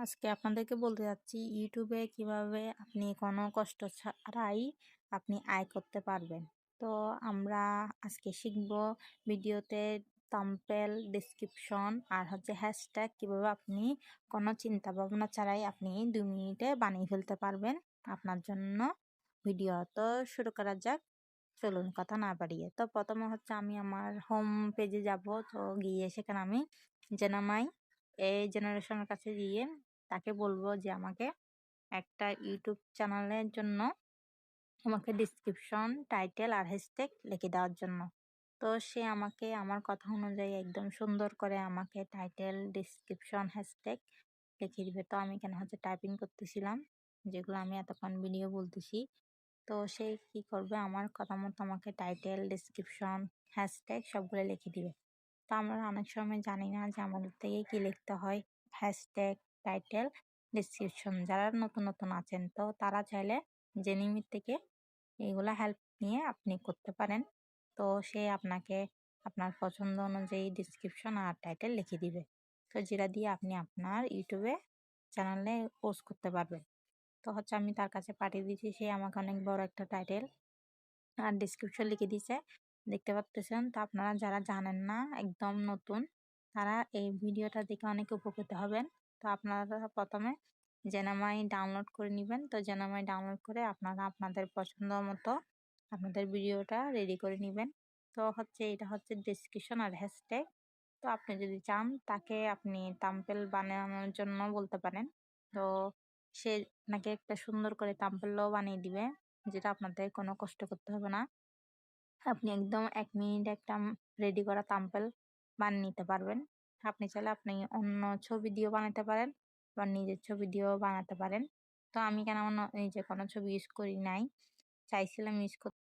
আজকে আপনাদেরকে বলতে যাচ্ছি ইউটিউবে কিভাবে আপনি কোনো কষ্ট ছাড়াই আপনি আয় করতে পারবেন। তো আমরা আজকে শিখব ভিডিওতে থাম্বনেল, ডেসক্রিপশন আর হ্যাশট্যাগ কিভাবে আপনি কোনো চিন্তা ভাবনা ছাড়াই আপনি 2 মিনিটে বানিয়ে ফেলতে পারবেন আপনার জন্য ভিডিও। তো শুরু করা যাক। চলুন কথা না বাড়িয়ে। তো প্রথমে আমি আমার হোম পেজে যাব। তো গিয়ে সেখানে আমি জেনামাই এই জেনারেশনের কাছে গিয়ে তাকে বলবো যে আমাকে একটা ইউটিউব চ্যানেলের জন্য আমাকে ডিসক্রিপশন, টাইটেল আর হ্যাশট্যাগ লিখে দেওয়ার জন্য। তো সে আমাকে আমার কথা অনুযায়ী একদম সুন্দর করে আমাকে টাইটেল, ডিসক্রিপশন, হ্যাশট্যাগ লিখে দিবে। তো আমি এখানে টাইপিং করতেছিলাম, যেগুলো আমি এতক্ষণ ভিডিও বলতেছি। তো সে কি করবে, আমার কথা মতো আমাকে টাইটেল, ডিসক্রিপশন, হ্যাশট্যাগ সবগুলো লিখে দিবে। তো আমরা অনেক সময় জানি না যে আমাদের থেকে কি লিখতে হয়। হ্যাশট্যাগ, টাইটেল, ডিসক্রিপশন যারা নতুন আছেন তো তারা চাইলে জেনিমির থেকে এগুলা হেল্প নিয়ে আপনি করতে পারেন। তো সে আপনাকে আপনার পছন্দ অনুযায়ী ডিসক্রিপশন আর টাইটেল লিখে দিবে। তো যেটা দিয়ে আপনি আপনার ইউটিউবে চ্যানেলে পোস্ট করতে পারবেন। তো আমি তার কাছে পাঠিয়ে দিয়েছি, সে আমাকে অনেক বড় একটা টাইটেল আর ডিসক্রিপশন লিখে দিয়েছে, দেখতে পাচ্ছেন। তো আপনারা যারা জানেন না, একদম নতুন, তারা এই ভিডিওটা দেখে অনেক উপকৃত হবেন। তো আপনারা প্রথমে জেনামাই ডাউনলোড করে নেবেন। তো জেনামাই ডাউনলোড করে আপনারা আপনাদের পছন্দ মতো আপনাদের ভিডিওটা রেডি করে নেবেন। তো এটা ডেসক্রিপশন আর হ্যাশট্যাগ। তো আপনি যদি চান তাকে আপনি থাম্বনেল বানানোর জন্য বলতে পারেন। তো সে আপনাকে একটা সুন্দর করে থাম্বনেলও বানিয়ে দিবে, যেটা আপনাদের কোনো কষ্ট করতে হবে না। আপনি একদম 1 মিনিটে একটা রেডি করা থাম্বনেল বানিয়ে নিতে পারবেন। আপনি চাইলে আপনি অন্য ছবি দিয়েও বানাতে পারেন বা নিজের ছবি দিয়েও বানাতে পারেন। তো আমি কেন আমার নিজে কোনো ছবি ইউজ করি নাই, চাইছিলাম ইউজ করতে।